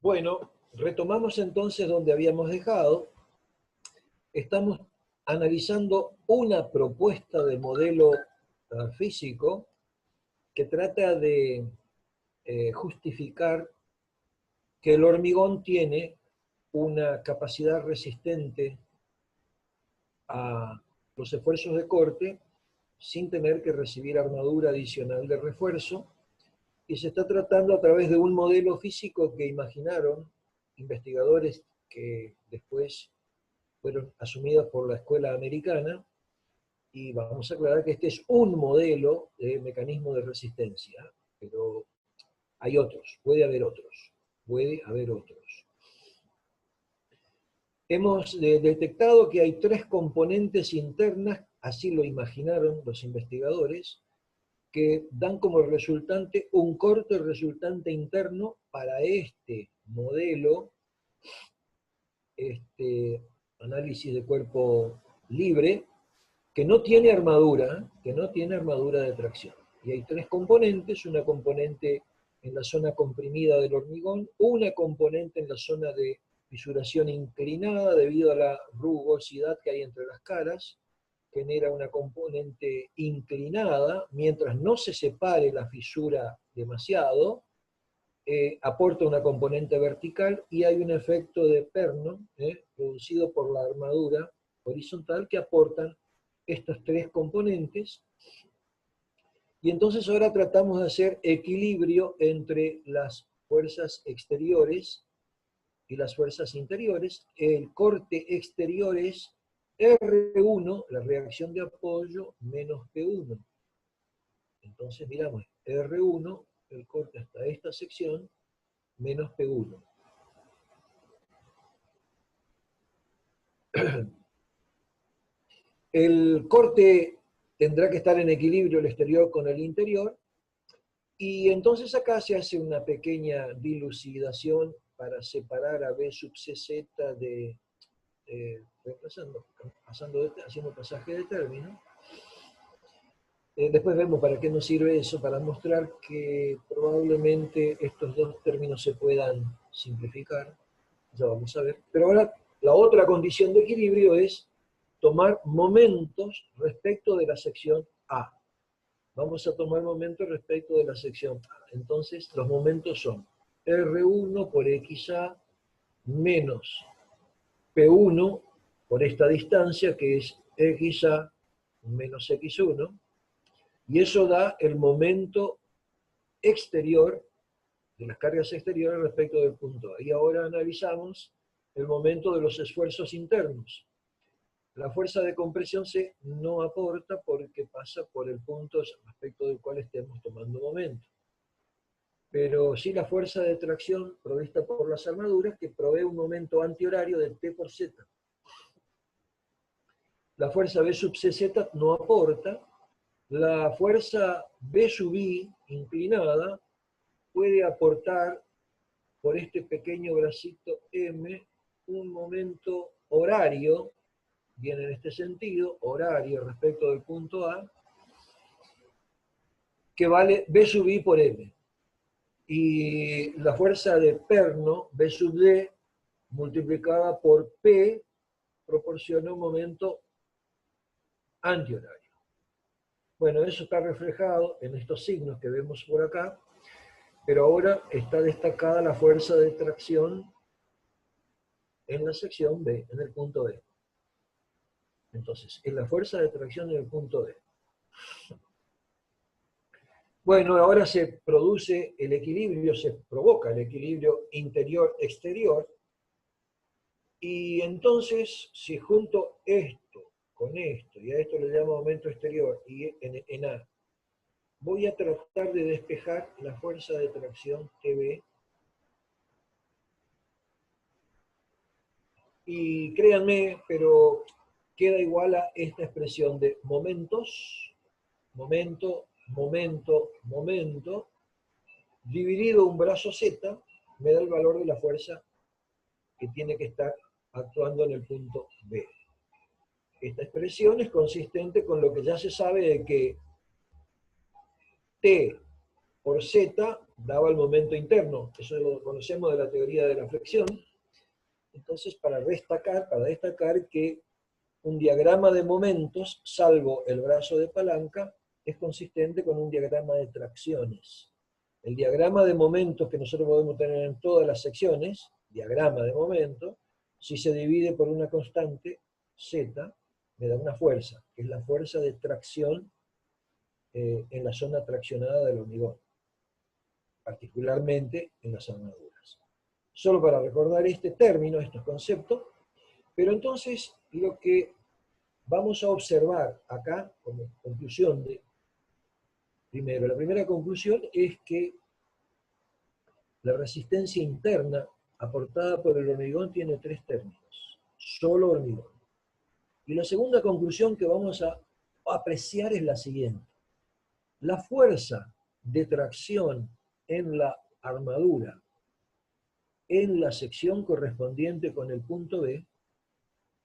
Bueno, retomamos entonces donde habíamos dejado. Estamos analizando una propuesta de modelo físico que trata de justificar que el hormigón tiene una capacidad resistente a los esfuerzos de corte sin tener que recibir armadura adicional de refuerzo, y se está tratando a través de un modelo físico que imaginaron investigadores que después fueron asumidos por la escuela americana, y vamos a aclarar que este es un modelo de mecanismo de resistencia, pero hay otros, puede haber otros. Hemos detectado que hay tres componentes internas, así lo imaginaron los investigadores, que dan como resultante un corte resultante interno para este modelo, este análisis de cuerpo libre, que no tiene armadura de tracción. Y hay tres componentes: una componente en la zona comprimida del hormigón, una componente en la zona de fisuración inclinada debido a la rugosidad que hay entre las caras, genera una componente inclinada, mientras no se separe la fisura demasiado, aporta una componente vertical, y hay un efecto de perno producido por la armadura horizontal que aportan estos tres componentes. Y entonces ahora tratamos de hacer equilibrio entre las fuerzas exteriores y las fuerzas interiores. El corte exterior es R1, la reacción de apoyo, menos P1. Entonces miramos, R1, el corte hasta esta sección, menos P1. El corte tendrá que estar en equilibrio el exterior con el interior, y entonces acá se hace una pequeña dilucidación para separar a B sub CZ de, haciendo pasaje de término. Después vemos para qué nos sirve eso, para mostrar que probablemente estos dos términos se puedan simplificar. Ya vamos a ver. Pero ahora la otra condición de equilibrio es tomar momentos respecto de la sección A. Vamos a tomar momentos respecto de la sección A. Entonces los momentos son R1 por XA menos P1 por esta distancia, que es XA menos X1, y eso da el momento exterior de las cargas exteriores respecto del punto A. Y ahora analizamos el momento de los esfuerzos internos. La fuerza de compresión C no aporta porque pasa por el punto respecto del cual estemos tomando momento. Pero sí la fuerza de tracción provista por las armaduras, que provee un momento antihorario de T por Z. La fuerza B sub CZ no aporta. La fuerza B sub I inclinada puede aportar por este pequeño bracito M un momento horario, viene en este sentido, horario respecto del punto A, que vale B sub I por M. Y la fuerza de perno, B sub D, multiplicada por P, proporciona un momento antihorario. Bueno, eso está reflejado en estos signos que vemos por acá, pero ahora está destacada la fuerza de tracción en la sección B, en el punto D. Entonces, en la fuerza de tracción en el punto D. Bueno, ahora se produce el equilibrio, se provoca el equilibrio interior-exterior, y entonces, si junto esto con esto, y a esto le llamo momento exterior, y en A, voy a tratar de despejar la fuerza de tracción TB, y créanme, pero queda igual a esta expresión de momentos, momento, dividido un brazo Z, me da el valor de la fuerza que tiene que estar actuando en el punto B. Esta expresión es consistente con lo que ya se sabe de que T por Z daba el momento interno. Eso lo conocemos de la teoría de la flexión. Entonces, para destacar que un diagrama de momentos, salvo el brazo de palanca, es consistente con un diagrama de tracciones. El diagrama de momentos que nosotros podemos tener en todas las secciones, diagrama de momentos, si se divide por una constante, Z, me da una fuerza, que es la fuerza de tracción en la zona traccionada del hormigón, particularmente en las armaduras. Solo para recordar este término, estos conceptos, pero entonces lo que vamos a observar acá como conclusión primero, la primera conclusión es que la resistencia interna aportada por el hormigón tiene 3 términos, solo hormigón. Y la segunda conclusión que vamos a apreciar es la siguiente. La fuerza de tracción en la armadura, en la sección correspondiente con el punto B,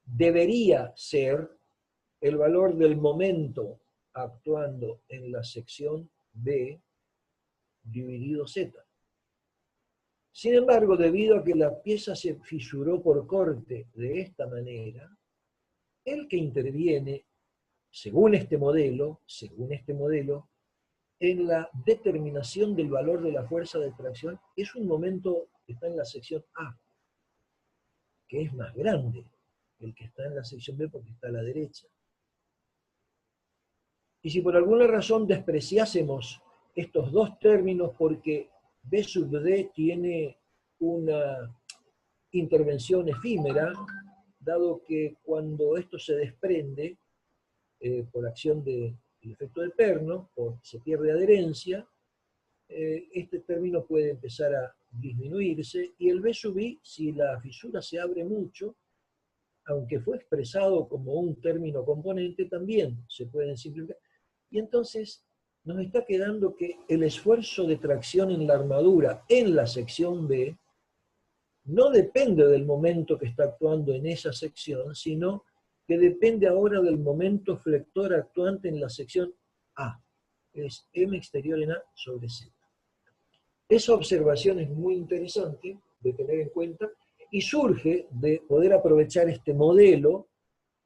debería ser el valor del momento actuando en la sección B dividido Z. Sin embargo, debido a que la pieza se fisuró por corte de esta manera, el que interviene, según este modelo, en la determinación del valor de la fuerza de tracción es un momento que está en la sección A, que es más grande que el que está en la sección B porque está a la derecha. Y si por alguna razón despreciásemos estos dos términos porque B sub D tiene una intervención efímera, dado que cuando esto se desprende por acción del efecto de Perno, o se pierde adherencia, este término puede empezar a disminuirse, y el B sub I, si la fisura se abre mucho, aunque fue expresado como un término componente, también se pueden simplificar. Y entonces nos está quedando que el esfuerzo de tracción en la armadura en la sección B no depende del momento que está actuando en esa sección, sino que depende ahora del momento flector actuante en la sección A. Es M exterior en A sobre Z. Esa observación es muy interesante de tener en cuenta y surge de poder aprovechar este modelo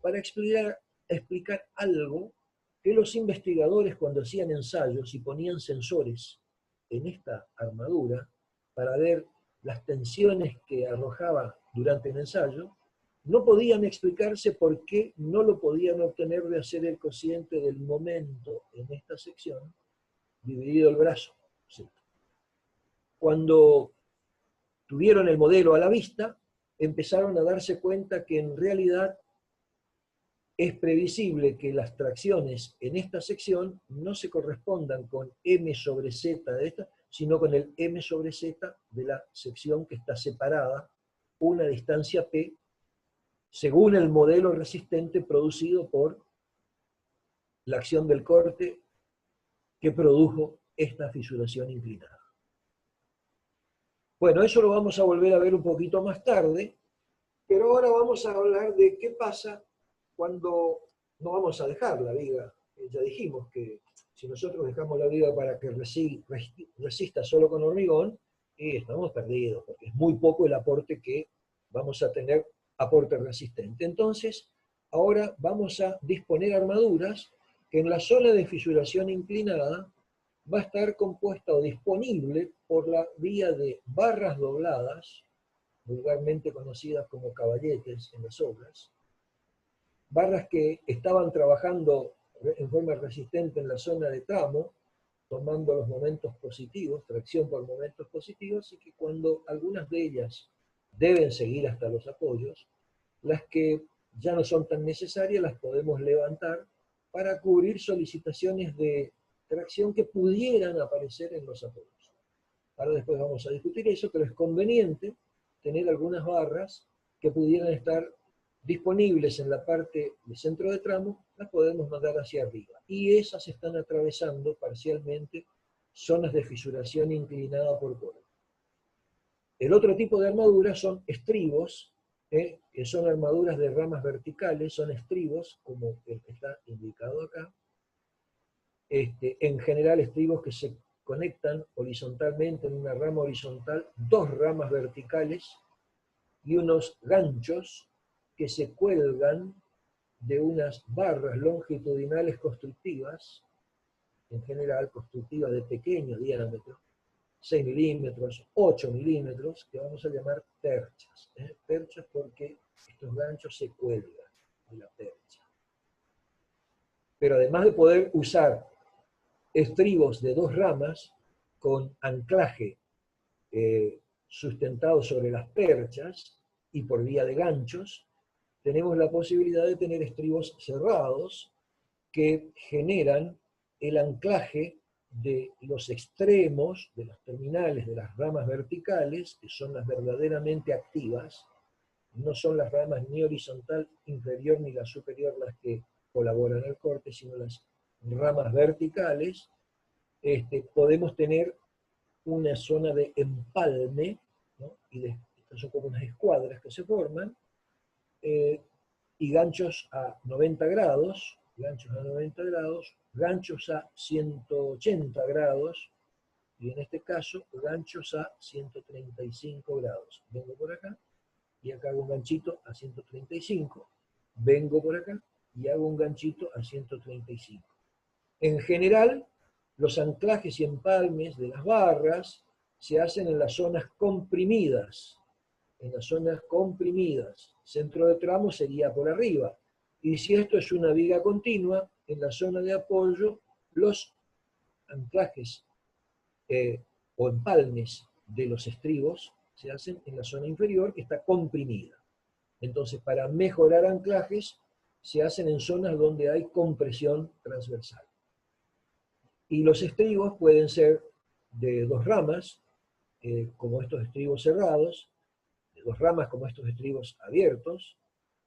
para explicar algo que los investigadores cuando hacían ensayos y ponían sensores en esta armadura para ver las tensiones que arrojaba durante el ensayo, no podían explicarse por qué no lo podían obtener de hacer el cociente del momento en esta sección dividido el brazo. ¿Sí? Cuando tuvieron el modelo a la vista, empezaron a darse cuenta que en realidad es previsible que las tracciones en esta sección no se correspondan con M sobre Z de esta, sino con el M sobre Z de la sección que está separada una distancia P, según el modelo resistente producido por la acción del corte que produjo esta fisuración inclinada. Bueno, eso lo vamos a volver a ver un poquito más tarde, pero ahora vamos a hablar de qué pasa cuando no vamos a dejar la viga. Ya dijimos que si nosotros dejamos la viga para que resista solo con hormigón, estamos perdidos, porque es muy poco el aporte que vamos a tener, aporte resistente. Entonces, ahora vamos a disponer armaduras que en la zona de fisuración inclinada va a estar compuesta o disponible por la vía de barras dobladas, vulgarmente conocidas como caballetes en las obras, barras que estaban trabajando en forma resistente en la zona de tramo, tomando los momentos positivos, tracción por momentos positivos, y que cuando algunas de ellas deben seguir hasta los apoyos, las que ya no son tan necesarias las podemos levantar para cubrir solicitaciones de tracción que pudieran aparecer en los apoyos. Ahora después vamos a discutir eso, pero es conveniente tener algunas barras que pudieran estar disponibles en la parte del centro de tramo, las podemos mandar hacia arriba. Y esas están atravesando parcialmente zonas de fisuración inclinada por corte. El otro tipo de armaduras son estribos, que son armaduras de ramas verticales, son estribos, como el que está indicado acá. En general, estribos que se conectan horizontalmente en una rama horizontal dos ramas verticales y unos ganchos que se cuelgan de unas barras longitudinales constructivas, en general constructivas de pequeño diámetro, 6 milímetros, 8 milímetros, que vamos a llamar perchas. Perchas porque estos ganchos se cuelgan de la percha. Pero además de poder usar estribos de dos ramas con anclaje sustentado sobre las perchas y por vía de ganchos, tenemos la posibilidad de tener estribos cerrados que generan el anclaje de los extremos, de los terminales de las ramas verticales, que son las verdaderamente activas. No son las ramas ni horizontal inferior ni la superior las que colaboran en el corte, sino las ramas verticales. Podemos tener una zona de empalme, ¿no? Estas son como unas escuadras que se forman, y ganchos a 90 grados, ganchos a 180 grados, y en este caso, ganchos a 135 grados. Vengo por acá, y acá hago un ganchito a 135, vengo por acá, y hago un ganchito a 135. En general, los anclajes y empalmes de las barras se hacen en las zonas comprimidas, centro de tramo sería por arriba, y si esto es una viga continua, en la zona de apoyo, los anclajes o empalmes de los estribos se hacen en la zona inferior, que está comprimida. Entonces, para mejorar anclajes, se hacen en zonas donde hay compresión transversal. Y los estribos pueden ser de dos ramas, como estos estribos cerrados, de dos ramas como estos estribos abiertos,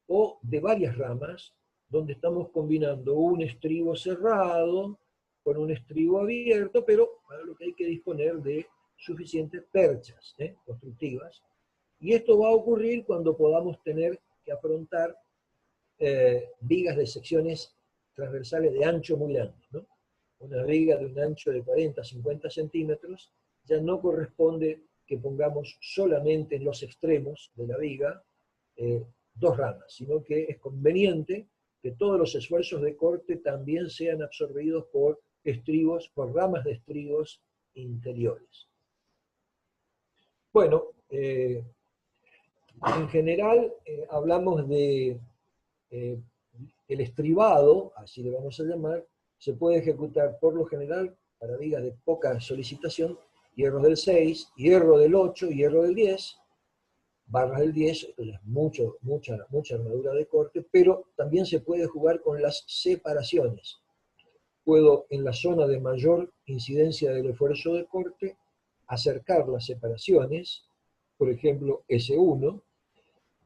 o de varias ramas, donde estamos combinando un estribo cerrado con un estribo abierto, pero para lo que hay que disponer de suficientes perchas constructivas. Y esto va a ocurrir cuando podamos tener que afrontar vigas de secciones transversales de ancho muy grande, ¿no? Una viga de un ancho de 40, 50 centímetros, ya no corresponde que pongamos solamente en los extremos de la viga dos ramas, sino que es conveniente que todos los esfuerzos de corte también sean absorbidos por estribos, por ramas de estribos interiores. Bueno, en general hablamos de el estribado, así le vamos a llamar, se puede ejecutar por lo general para vigas de poca solicitación, hierros del 6, hierro del 8, hierro del 10, barras del 10, entonces mucha armadura de corte, pero también se puede jugar con las separaciones. Puedo, en la zona de mayor incidencia del esfuerzo de corte, acercar las separaciones, por ejemplo, S1,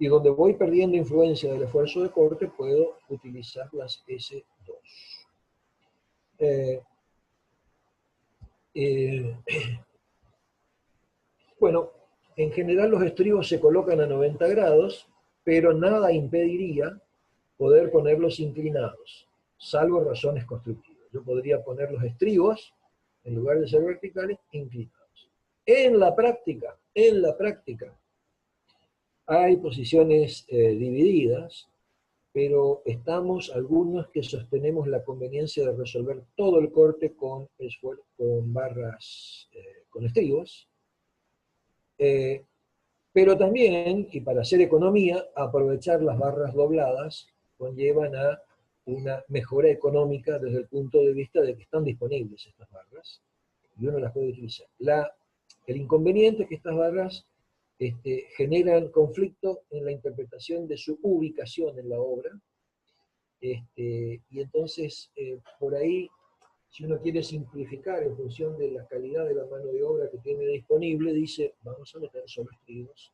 y donde voy perdiendo influencia del esfuerzo de corte, puedo utilizar las S2. Bueno, en general los estribos se colocan a 90 grados, pero nada impediría poder ponerlos inclinados, salvo razones constructivas. Yo podría poner los estribos, en lugar de ser verticales, inclinados. En la práctica, hay posiciones divididas, pero estamos algunos que sostenemos la conveniencia de resolver todo el corte con barras, con estribos, pero también, y para hacer economía, aprovechar las barras dobladas conllevan a una mejora económica desde el punto de vista de que están disponibles estas barras y uno las puede utilizar. El inconveniente es que estas barras generan conflicto en la interpretación de su ubicación en la obra, y entonces por ahí, si uno quiere simplificar en función de la calidad de la mano de obra que tiene disponible, dice, vamos a meter solo estribos.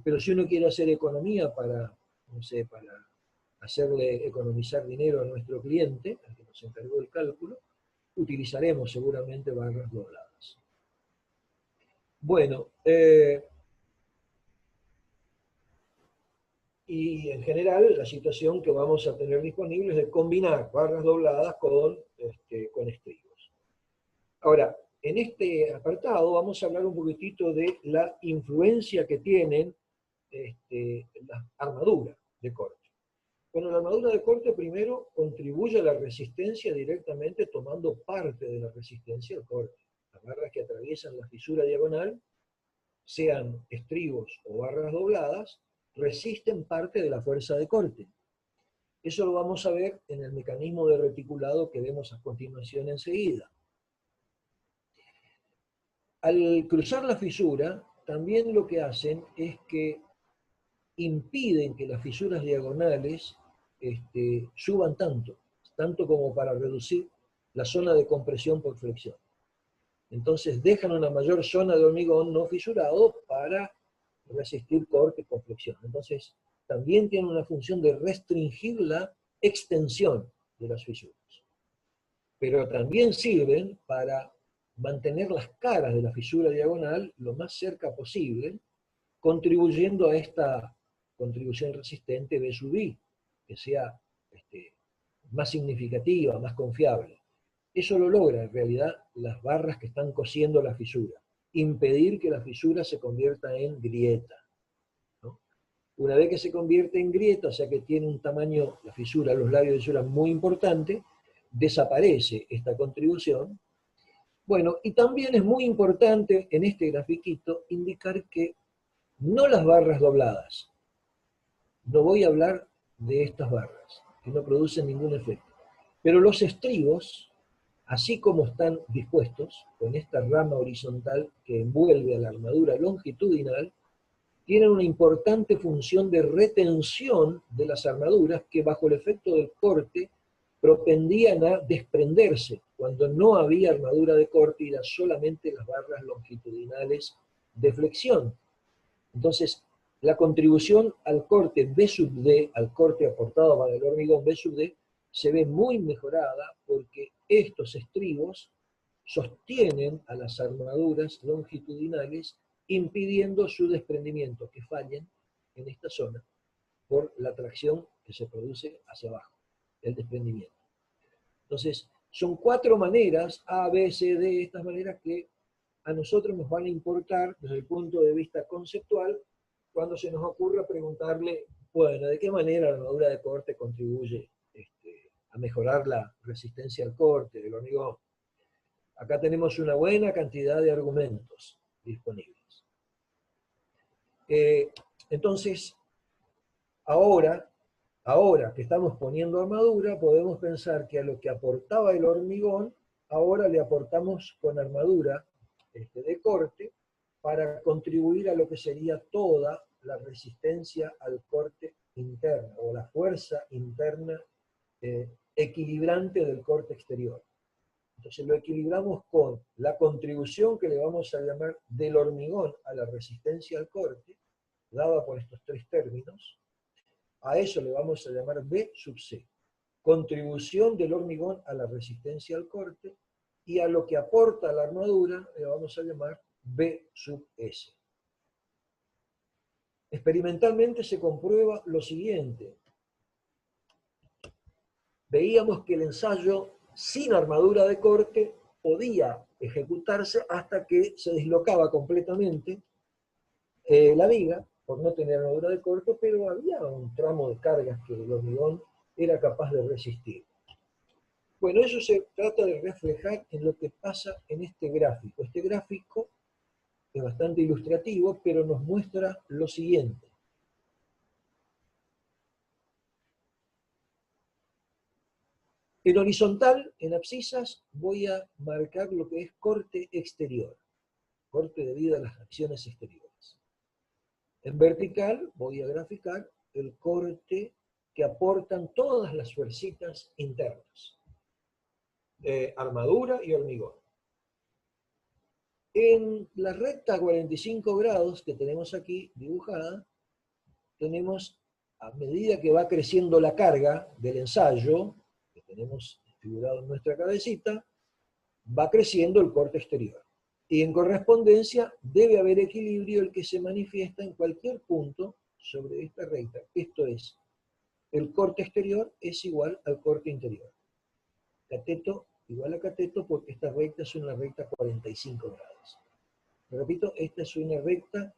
Pero si uno quiere hacer economía para, no sé, para hacerle economizar dinero a nuestro cliente, al que nos encargó el cálculo, utilizaremos seguramente barras dobladas. Bueno, y en general la situación que vamos a tener disponible es de combinar barras dobladas con estribos. Ahora, en este apartado vamos a hablar un poquitito de la influencia que tienen las armaduras de corte. Bueno, la armadura de corte primero contribuye a la resistencia directamente tomando parte de la resistencia al corte. Las barras que atraviesan la fisura diagonal, sean estribos o barras dobladas, resisten parte de la fuerza de corte. Eso lo vamos a ver en el mecanismo de reticulado que vemos a continuación enseguida. Al cruzar la fisura, también lo que hacen es que impiden que las fisuras diagonales suban tanto como para reducir la zona de compresión por flexión. Entonces dejan una mayor zona de hormigón no fisurado para resistir corte por flexión. Entonces también tiene una función de restringir la extensión de las fisuras. Pero también sirven para mantener las caras de la fisura diagonal lo más cerca posible, contribuyendo a esta contribución resistente B sub I, que sea más significativa, más confiable. Eso lo logra en realidad las barras que están cosiendo la fisura, impedir que la fisura se convierta en grieta, ¿no? Una vez que se convierte en grieta, o sea que tiene un tamaño, la fisura, los labios de fisura muy importante, desaparece esta contribución. Bueno, y también es muy importante en este grafiquito indicar que no las barras dobladas, no voy a hablar de estas barras, que no producen ningún efecto, pero los estribos, así como están dispuestos, con esta rama horizontal que envuelve a la armadura longitudinal, tienen una importante función de retención de las armaduras que bajo el efecto del corte propendían a desprenderse cuando no había armadura de corte y eran solamente las barras longitudinales de flexión. Entonces, la contribución al corte B sub D, al corte aportado para el hormigón B sub D, se ve muy mejorada porque estos estribos sostienen a las armaduras longitudinales impidiendo su desprendimiento, que fallen en esta zona por la tracción que se produce hacia abajo, el desprendimiento. Entonces, son 4 maneras, A, B, C, D, estas maneras que a nosotros nos van a importar desde el punto de vista conceptual cuando se nos ocurra preguntarle, bueno, ¿de qué manera la armadura de corte contribuye a mejorar la resistencia al corte del hormigón? Acá tenemos una buena cantidad de argumentos disponibles. Entonces, ahora que estamos poniendo armadura, podemos pensar que a lo que aportaba el hormigón, ahora le aportamos con armadura de corte para contribuir a lo que sería toda la resistencia al corte interno, o la fuerza interna equilibrante del corte exterior. Entonces lo equilibramos con la contribución que le vamos a llamar del hormigón a la resistencia al corte, dada por estos 3 términos. A eso le vamos a llamar B sub C. Contribución del hormigón a la resistencia al corte, y a lo que aporta la armadura le vamos a llamar B sub S. Experimentalmente se comprueba lo siguiente. Veíamos que el ensayo sin armadura de corte podía ejecutarse hasta que se dislocaba completamente la viga, por no tener armadura de corte, pero había un tramo de cargas que el hormigón era capaz de resistir. Bueno, eso se trata de reflejar en lo que pasa en este gráfico. Este gráfico es bastante ilustrativo, pero nos muestra lo siguiente. En horizontal, en abscisas, voy a marcar lo que es corte exterior, corte debido a las acciones exteriores. En vertical voy a graficar el corte que aportan todas las fuercitas internas, armadura y hormigón. En la recta 45 grados que tenemos aquí dibujada, tenemos, a medida que va creciendo la carga del ensayo, que tenemos figurado en nuestra cabecita, va creciendo el corte exterior. Y en correspondencia debe haber equilibrio el que se manifiesta en cualquier punto sobre esta recta. Esto es, el corte exterior es igual al corte interior. Cateto igual a cateto porque esta recta es una recta 45 grados. Repito, esta es una recta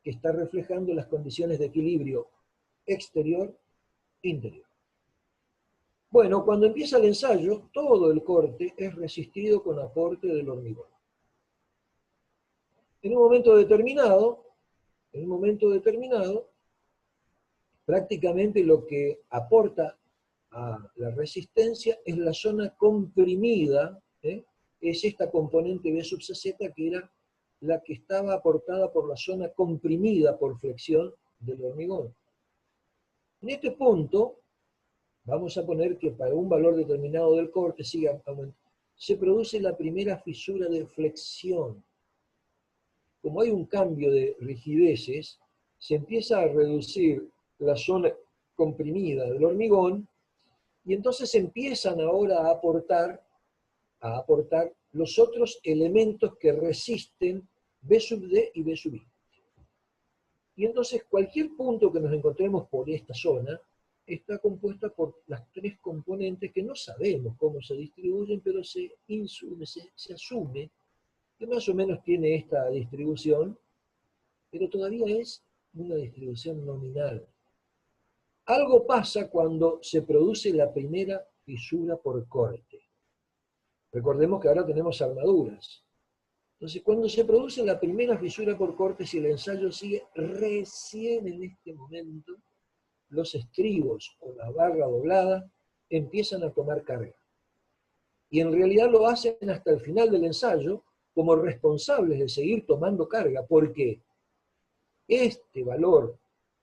que está reflejando las condiciones de equilibrio exterior-interior. Bueno, cuando empieza el ensayo, todo el corte es resistido con aporte del hormigón. En un momento determinado, prácticamente lo que aporta a la resistencia es la zona comprimida, es esta componente B sub Z que era la que estaba aportada por la zona comprimida por flexión del hormigón. En este punto, vamos a poner que para un valor determinado del corte se produce la primera fisura de flexión. Como hay un cambio de rigideces, se empieza a reducir la zona comprimida del hormigón y entonces empiezan ahora a aportar los otros elementos que resisten B sub D y B sub I. Y entonces cualquier punto que nos encontremos por esta zona está compuesta por las tres componentes que no sabemos cómo se distribuyen, pero se asume que más o menos tiene esta distribución, pero todavía es una distribución nominal. Algo pasa cuando se produce la primera fisura por corte. Recordemos que ahora tenemos armaduras. Entonces, cuando se produce la primera fisura por corte, si el ensayo sigue, recién en este momento, los estribos o la barra doblada empiezan a tomar carga. Y en realidad lo hacen hasta el final del ensayo como responsables de seguir tomando carga, porque este valor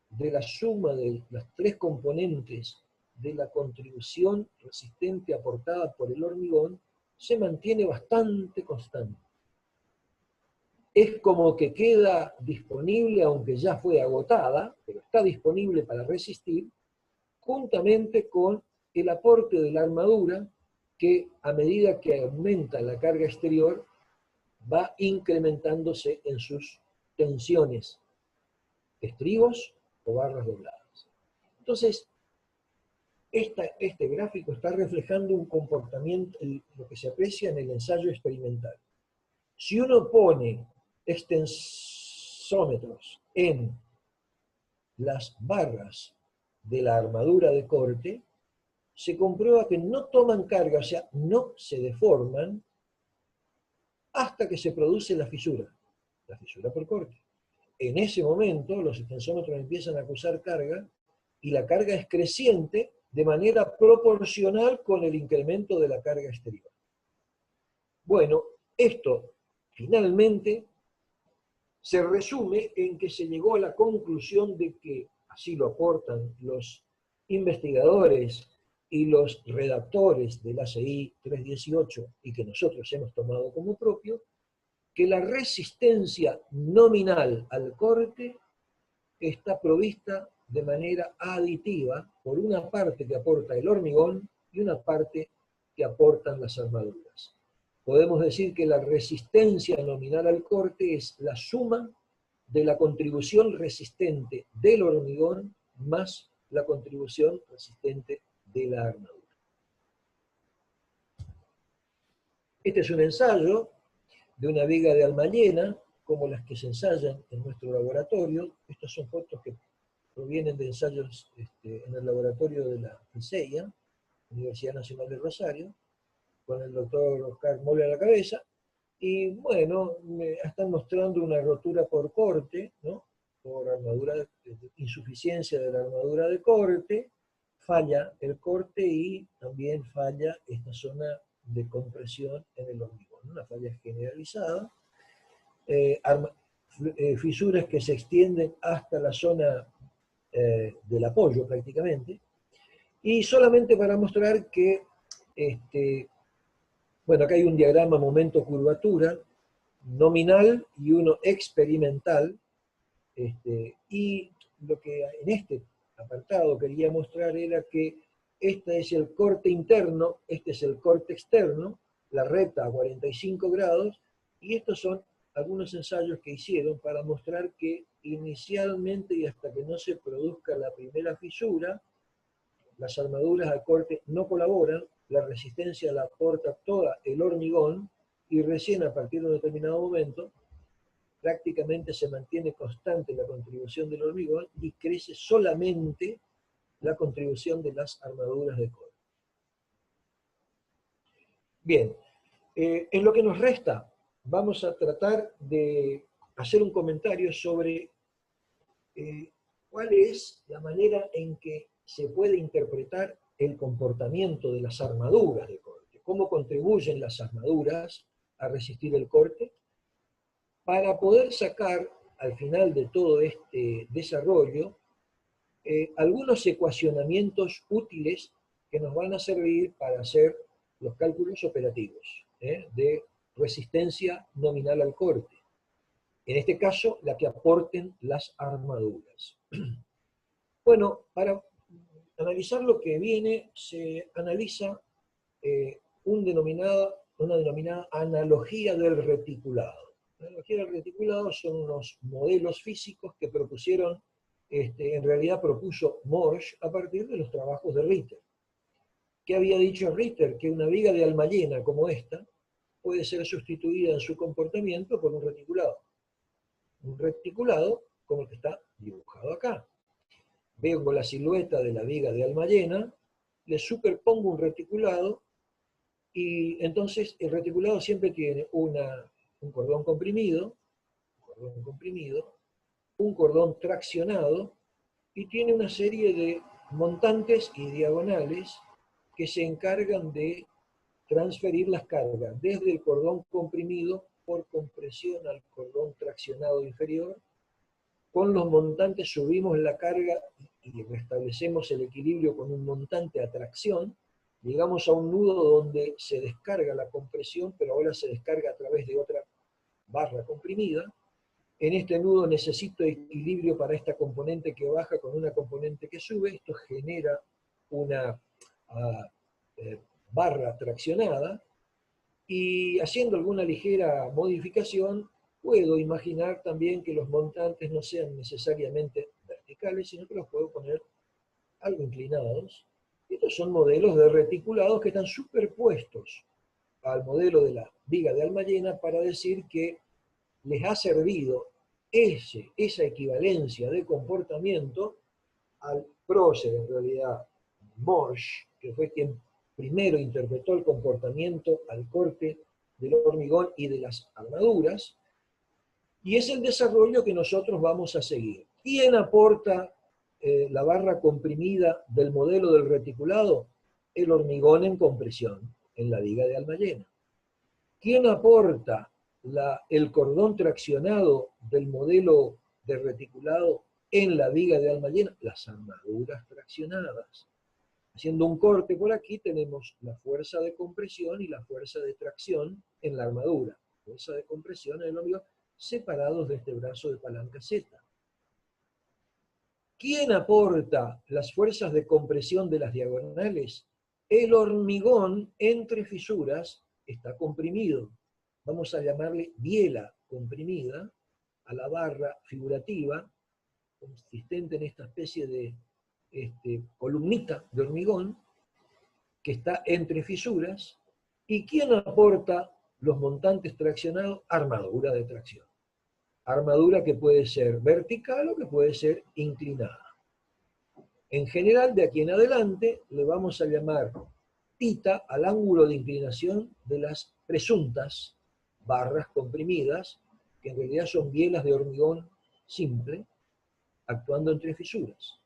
de la suma de las tres componentes de la contribución resistente aportada por el hormigón se mantiene bastante constante. Es como que queda disponible, aunque ya fue agotada, pero está disponible para resistir, juntamente con el aporte de la armadura que a medida que aumenta la carga exterior va incrementándose en sus tensiones, estribos o barras dobladas. Entonces, este gráfico está reflejando un comportamiento, lo que se aprecia en el ensayo experimental. Si uno pone extensómetros en las barras de la armadura de corte, se comprueba que no toman carga, o sea, no se deforman hasta que se produce la fisura por corte. En ese momento los extensómetros empiezan a acusar carga y la carga es creciente de manera proporcional con el incremento de la carga exterior. Bueno, esto finalmente se resume en que se llegó a la conclusión de que, así lo aportan los investigadores y los redactores del ACI 318 y que nosotros hemos tomado como propio, que la resistencia nominal al corte está provista de manera aditiva por una parte que aporta el hormigón y una parte que aportan las armaduras. Podemos decir que la resistencia nominal al corte es la suma de la contribución resistente del hormigón más la contribución resistente de la armadura. Este es un ensayo de una viga de almayena, como las que se ensayan en nuestro laboratorio. Estas son fotos que provienen de ensayos en el laboratorio de la ICEIA, Universidad Nacional de Rosario, con el doctor Oscar Molle a la cabeza, y bueno, me están mostrando una rotura por corte, ¿no? Por armadura, insuficiencia de la armadura de corte, falla el corte y también falla esta zona de compresión en el hormigón, una falla generalizada, fisuras que se extienden hasta la zona del apoyo prácticamente, y solamente para mostrar que bueno, acá hay un diagrama momento-curvatura nominal y uno experimental, y lo que en este apartado quería mostrar era que este es el corte interno, este es el corte externo, la recta a 45 grados, y estos son algunos ensayos que hicieron para mostrar que inicialmente y hasta que no se produzca la primera fisura, las armaduras a corte no colaboran, la resistencia la aporta toda el hormigón, y recién a partir de un determinado momento prácticamente se mantiene constante la contribución del hormigón y crece solamente la contribución de las armaduras de cobre. Bien, en lo que nos resta, vamos a tratar de hacer un comentario sobre cuál es la manera en que se puede interpretar el comportamiento de las armaduras de corte, cómo contribuyen las armaduras a resistir el corte, para poder sacar al final de todo este desarrollo algunos ecuacionamientos útiles que nos van a servir para hacer los cálculos operativos de resistencia nominal al corte. En este caso, la que aporten las armaduras. Bueno, para analizar lo que viene, se analiza una denominada analogía del reticulado. La analogía del reticulado son unos modelos físicos que propusieron, en realidad propuso Morse a partir de los trabajos de Ritter. ¿Qué había dicho Ritter? Que una viga de almayena como esta puede ser sustituida en su comportamiento por un reticulado. Un reticulado como el que está dibujado acá. Veo la silueta de la viga de almayena, le superpongo un reticulado, y entonces el reticulado siempre tiene un cordón comprimido, un cordón traccionado, y tiene una serie de montantes y diagonales que se encargan de transferir las cargas desde el cordón comprimido por compresión al cordón traccionado inferior. Con los montantes subimos la carga y restablecemos el equilibrio con un montante a tracción. Llegamos a un nudo donde se descarga la compresión, pero ahora se descarga a través de otra barra comprimida. En este nudo necesito equilibrio para esta componente que baja con una componente que sube. Esto genera una barra traccionada, y haciendo alguna ligera modificación, puedo imaginar también que los montantes no sean necesariamente verticales, sino que los puedo poner algo inclinados. Estos son modelos de reticulados que están superpuestos al modelo de la viga de almayena para decir que les ha servido esa equivalencia de comportamiento al prócer, en realidad, Morse, que fue quien primero interpretó el comportamiento al corte del hormigón y de las armaduras, y es el desarrollo que nosotros vamos a seguir. ¿Quién aporta la barra comprimida del modelo del reticulado? El hormigón en compresión, en la viga de almayena. ¿Quién aporta el cordón traccionado del modelo de reticulado en la viga de almayena? Las armaduras traccionadas. Haciendo un corte por aquí tenemos la fuerza de compresión y la fuerza de tracción en la armadura. Fuerza de compresión en el hormigón, separados de este brazo de palanca Z. ¿Quién aporta las fuerzas de compresión de las diagonales? El hormigón entre fisuras está comprimido. Vamos a llamarle biela comprimida a la barra figurativa, consistente en esta especie de columnita de hormigón que está entre fisuras. ¿Y quién aporta los montantes traccionados? Armadura de tracción. Armadura que puede ser vertical o que puede ser inclinada. En general, de aquí en adelante, le vamos a llamar tita al ángulo de inclinación de las presuntas barras comprimidas, que en realidad son bielas de hormigón simple, actuando entre fisuras.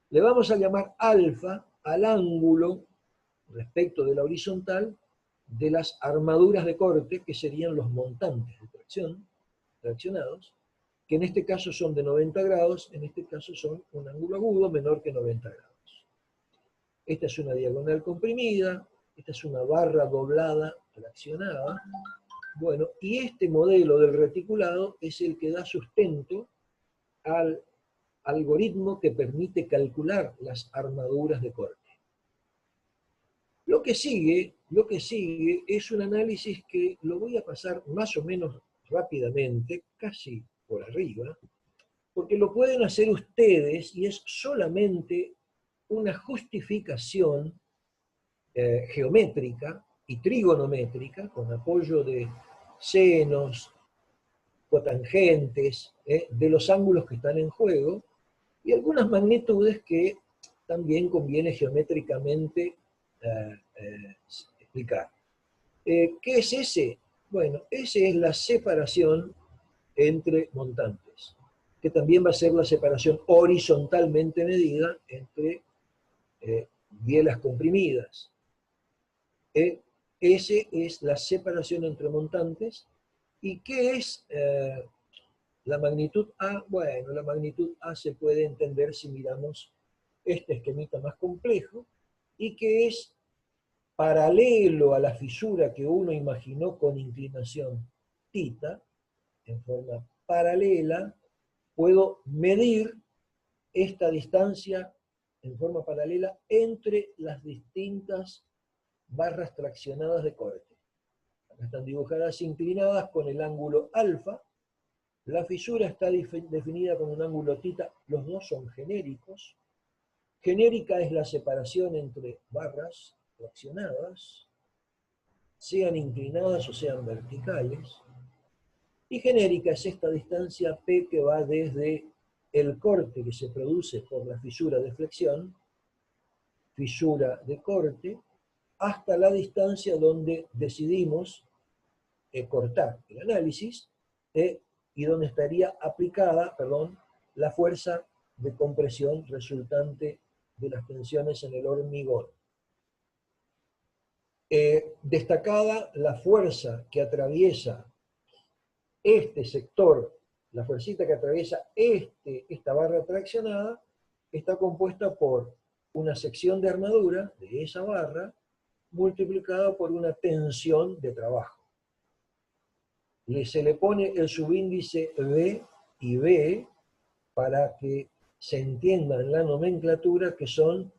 Le vamos a llamar alfa al ángulo respecto de la horizontal de las armaduras de corte, que serían los montantes de tracción, traccionados, que en este caso son de 90 grados, en este caso son un ángulo agudo menor que 90 grados. Esta es una diagonal comprimida, esta es una barra doblada, traccionada. Bueno, y este modelo del reticulado es el que da sustento al algoritmo que permite calcular las armaduras de corte. Lo que sigue es un análisis que lo voy a pasar más o menos rápidamente, casi por arriba, porque lo pueden hacer ustedes y es solamente una justificación geométrica y trigonométrica, con apoyo de senos, cotangentes, de los ángulos que están en juego, y algunas magnitudes que también conviene geométricamente explicar. ¿Qué es ese? Bueno, ese es la separación entre montantes, que también va a ser la separación horizontalmente medida entre bielas comprimidas. Ese es la separación entre montantes. ¿Y qué es la magnitud A? Bueno, la magnitud A se puede entender si miramos este esquemita más complejo, y que es paralelo a la fisura que uno imaginó con inclinación θ, en forma paralela, puedo medir esta distancia en forma paralela entre las distintas barras traccionadas de corte. Acá están dibujadas inclinadas con el ángulo alfa. La fisura está definida con un ángulo θ. Los dos son genéricos. Genérica es la separación entre barras traccionadas, sean inclinadas o sean verticales. Y genérica es esta distancia P que va desde el corte que se produce por la fisura de flexión, fisura de corte, hasta la distancia donde decidimos cortar el análisis y donde estaría aplicada, la fuerza de compresión resultante de las tensiones en el hormigón. Destacada la fuerza que atraviesa este sector, la fuercita que atraviesa esta barra traccionada, está compuesta por una sección de armadura de esa barra multiplicada por una tensión de trabajo. Se le pone el subíndice B y B para que se entienda en la nomenclatura que son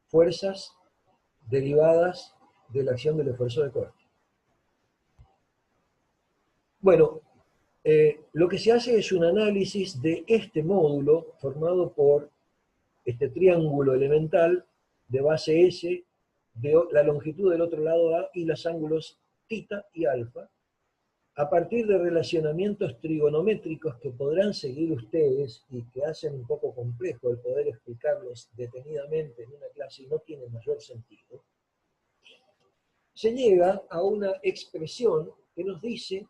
fuerzas derivadas de la acción del esfuerzo de corte. Bueno, lo que se hace es un análisis de este módulo formado por este triángulo elemental de base S, de la longitud del otro lado A y los ángulos θ y alfa, a partir de relacionamientos trigonométricos que podrán seguir ustedes y que hacen un poco complejo el poder explicarlos detenidamente en una clase y no tiene mayor sentido, se llega a una expresión que nos dice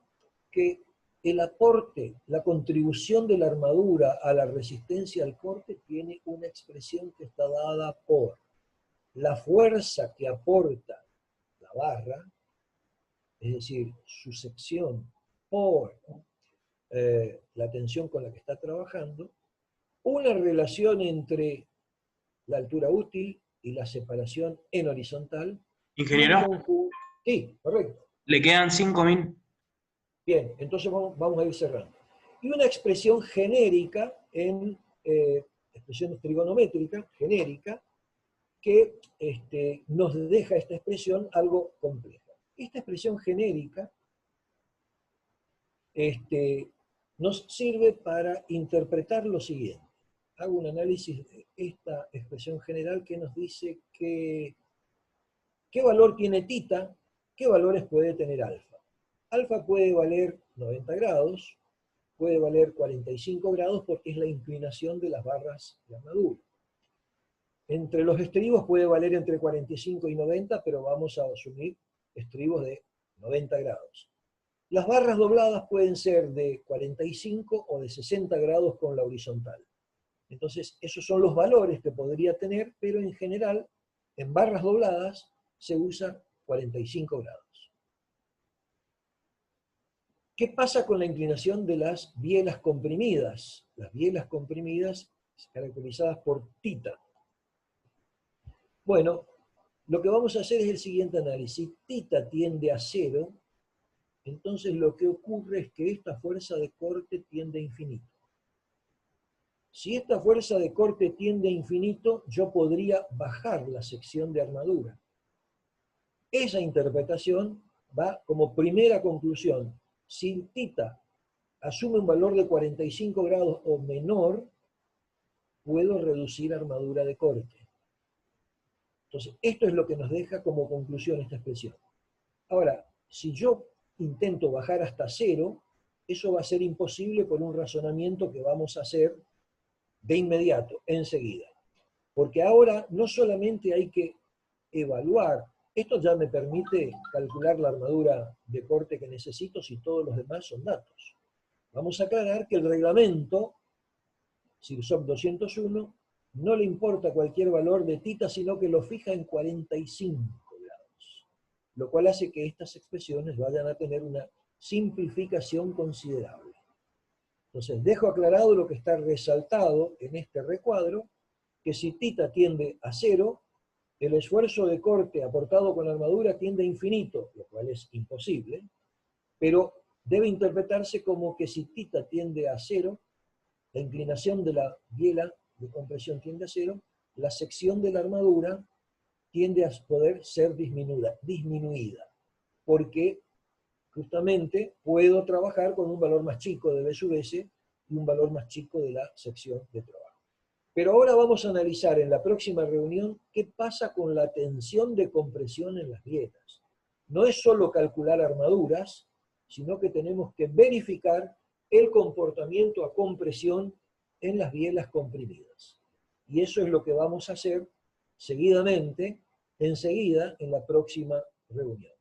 que el aporte, la contribución de la armadura a la resistencia al corte tiene una expresión que está dada por la fuerza que aporta la barra, es decir, su sección por la tensión con la que está trabajando, una relación entre la altura útil y la separación en horizontal. Ingeniero, sí, correcto. le quedan 5 minutos. Bien, entonces vamos a ir cerrando. Y una expresión genérica en expresiones trigonométricas, genérica, que nos deja esta expresión algo compleja. Esta expresión genérica nos sirve para interpretar lo siguiente. Hago un análisis de esta expresión general que nos dice qué valor tiene θ, qué valores puede tener alfa. Alfa puede valer 90 grados, puede valer 45 grados porque es la inclinación de las barras de armadura. Entre los estribos puede valer entre 45 y 90, pero vamos a asumir estribos de 90 grados. Las barras dobladas pueden ser de 45 o de 60 grados con la horizontal. Entonces, esos son los valores que podría tener, pero en general, en barras dobladas, se usa 45 grados. ¿Qué pasa con la inclinación de las bielas comprimidas? Las bielas comprimidas caracterizadas por θ. Bueno, lo que vamos a hacer es el siguiente análisis. θ tiende a 0, entonces lo que ocurre es que esta fuerza de corte tiende a infinito. Si esta fuerza de corte tiende a infinito, yo podría bajar la sección de armadura. Esa interpretación va como primera conclusión. Si θ asume un valor de 45 grados o menor, puedo reducir armadura de corte. Entonces, esto es lo que nos deja como conclusión esta expresión. Ahora, si yo intento bajar hasta cero, eso va a ser imposible por un razonamiento que vamos a hacer de inmediato, enseguida. Porque ahora no solamente hay que evaluar, esto ya me permite calcular la armadura de corte que necesito si todos los demás son datos. Vamos a aclarar que el reglamento, SIRSOP 201, no le importa cualquier valor de tita, sino que lo fija en 45 grados, lo cual hace que estas expresiones vayan a tener una simplificación considerable. Entonces, dejo aclarado lo que está resaltado en este recuadro, que si tita tiende a 0, el esfuerzo de corte aportado con la armadura tiende a infinito, lo cual es imposible, pero debe interpretarse como que si tita tiende a 0, la inclinación de la biela de compresión tiende a 0, la sección de la armadura tiende a poder ser disminuida, porque justamente puedo trabajar con un valor más chico de B sub S y un valor más chico de la sección de trabajo. Pero ahora vamos a analizar en la próxima reunión qué pasa con la tensión de compresión en las bielas. No es solo calcular armaduras, sino que tenemos que verificar el comportamiento a compresión en las bielas comprimidas. Y eso es lo que vamos a hacer seguidamente, enseguida, en la próxima reunión.